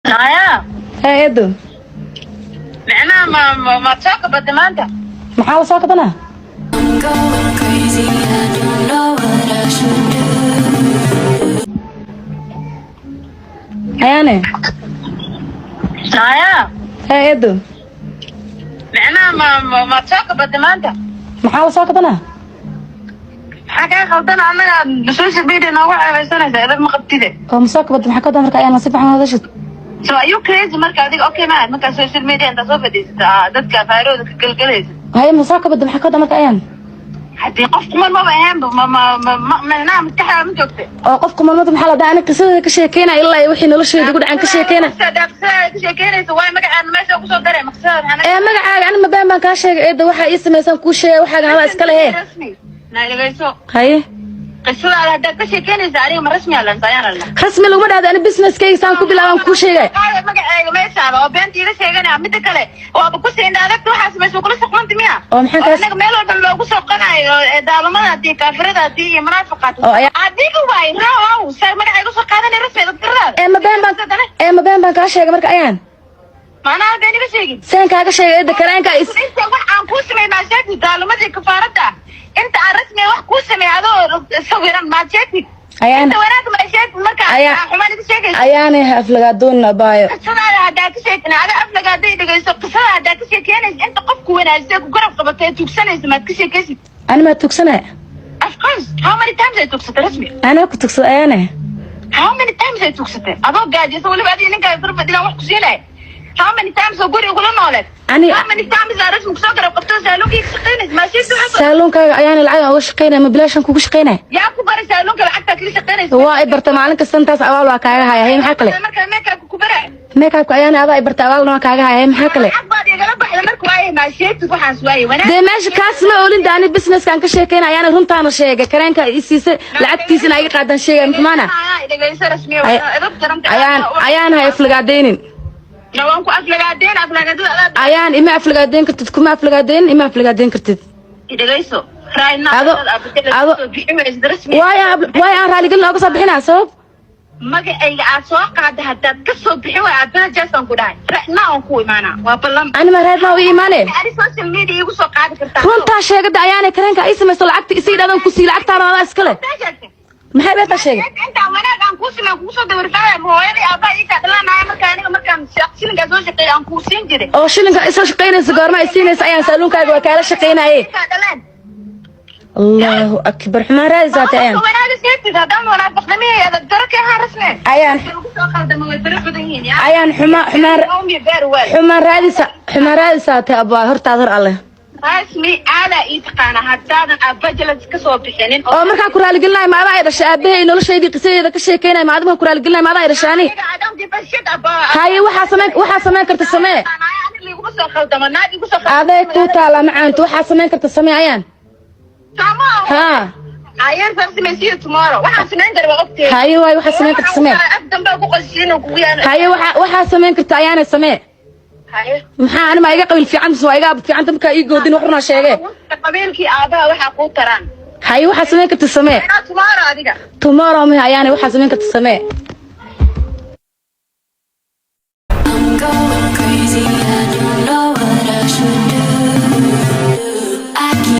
Naya, eedo macnaha ma soo kabada maanta? maxaa la soo kabanaa ayaane Naya, eedo macnaha ma soo kabada maanta? maxaa la soo kabanaa Maxaa kaa khaldan annaga social media noogu ceebeysanaysa edad ma qabtide? oo ma soo kabada maxaa ka wadaa marka ayaan si fiican hadashid So are you crazy marka adiga okay ma marka social media inta soo fadhiisata dadka faarooda ka galgalaysa? haye ma soo kabada maxaa ka wadaa marka ayaan Hadii qof kuma ma ahaan macnaha maskaxda ma joogte. oo qofka marmada maxaa la dhahaa aniga qisadada ka sheekeynaa ilaa iyo wixii nolosheeda ugu dhacan ka sheekeynaa Ka sheekeynaysa way magacaan meesha ku soo daray maqsadada magacaaga ani ma baan kaa sheegay eedo waxaa ii samaysan kuu sheegay waxaagan adaa iska lehe naagayso haye qisadaada haddaad ka sheekeynaysa aniga ma rasmi alan sayaan alla rasmi laguma dhahdo ani businesskayga saan ku bilaabaan kuu sheegay magacayga meeshaaba oo beenta iila sheeganaya midda kale waaba ku siinda adagta waxaas meesha kula soqonta miya oo maxaan kaas anaga meel walba loogu soqonayo daalumada hadii kaafirada hadii iyo munaafiqaad adiga waay raw say magacayga soo qaadanay rasmi dadkarada ma been baan kaa sheegay marka ayaan maanaa been iga sheegin seen kaaga sheegay eeda kareenka wax aan kuu sameey maa sheegtid daalumadii kafaarada inta aan rasmi wax kuu sameey adoo sawiran maa sheegtid ayaan wanaag ma sheegtid marka xumaan iga sheegaysa ayaane aflagaadoon abaayo qisadaada haddaa ka sheegtin ada aflagaaday dhegayso qisada haddaa ka sheekeynaysa inta qofku wanaagsan ku garab qabatay tuugsanaysa maad ka sheekaysid ani maa tuugsanaya of course how many times ay tuugsatay rasmi anaa ku tugsada ayaane how many times ay tuugsatay adoo gaajaysa waliba adiga ninkaa farbadilaan wax ku siinaya how many times oo guri ugula nooleed ani how many times aa rasmi kusoo garab qabto saaluunkii ka shaqaynaysa maa sheegto saaluunkaaga ayaane lacag aan uga shaqaynaya ma bilaashan kugu shaqaynaya yaa ku baray saaluunka lacagtaa kala shaqaynaysa waa i barta maalin kasta intaas abaal waa kaaga haya hay maxaa kale markaa meekaabka ku bara meekaabka ayaane adaa i barta abaalna waa kaaga haya hay maxaa kale lacag baad igala baxda marka waaye maa sheegtid waxaas waaye wanaag dee meesha kaas ma olinda ani businesskaan ka sheekayna ayaana runtaana sheegay kareenka i siisay lacagtiisana iga qaadan sheegay maxmaana dhegayso rasmi edab jaranta ayaan hay aflagaadeynin waan ku aflagaadeen aflagaadada ayaan ima aflagaadeyn kartid kuma aflagaadeyn ima aflagaadeyn kartid dhegayso waay aan raaligelin ooga soo bixinaa sabab magacayga aad soo qaada haddaad ka soo bixin waay aadbana jeesaan ku dhahay ra'na aan ku imaanaa waa ballan anima reer ma u iimaane ani social media igu soo qaadi kartaa runtaa sheegada ayaanay kareenka ay samayso lacagta isi idhaadaan ku sii lacagtaana adaa iskale maxay beertaa sheegay intaa wanaag aan kuu siman kugu soo dawirfaaya hooyadii aabaa ii kaa dhalanaya marka aniga markaan shilinkaa soo shaqeeya aan kuu siin jiray oo shilinka isoo shaqaynaysa goorma ay siinaysa ayaan saaluunkaaga waa kaala shaqaynaye allahu akbar xumaan raadisaatay ayaan wanaaga seegtid haddaan munaafiqnimihii adag daro ka ahaan rasne ayaan xumaan raadisaatay abaa hortaad hor alle rasmi aadaa ii taqaana haddaadan abajalas ka soo bixinin oo markaa ku raaligelinayo ma adaa ay dhashay aabahay noloshaydii qisadeeda ka sheekeynaya ma adiga ku raaligelinayo ma adaa ay dhashaani haye waxaa samayn karta samee aday ku taala macaantu waxaa samayn karta samee ayaan ha ayaan farsamaysiyo tomorrow waxaan samayn kara waa ogtay haye waay waxaa samayn karta samee afdanbaa ku qosisiin kugu yaala haye waxaa samayn karta ayaana samee maxaa ani ma iga qabil fiican waa iga fiicanta markaa ii goodin wax runaa sheege qabiilkii aabaha waxaa kuu taraan haye waxaa samayn karta samee tomorrow adiga tomorrow miha ayaana waxaa samayn karta samee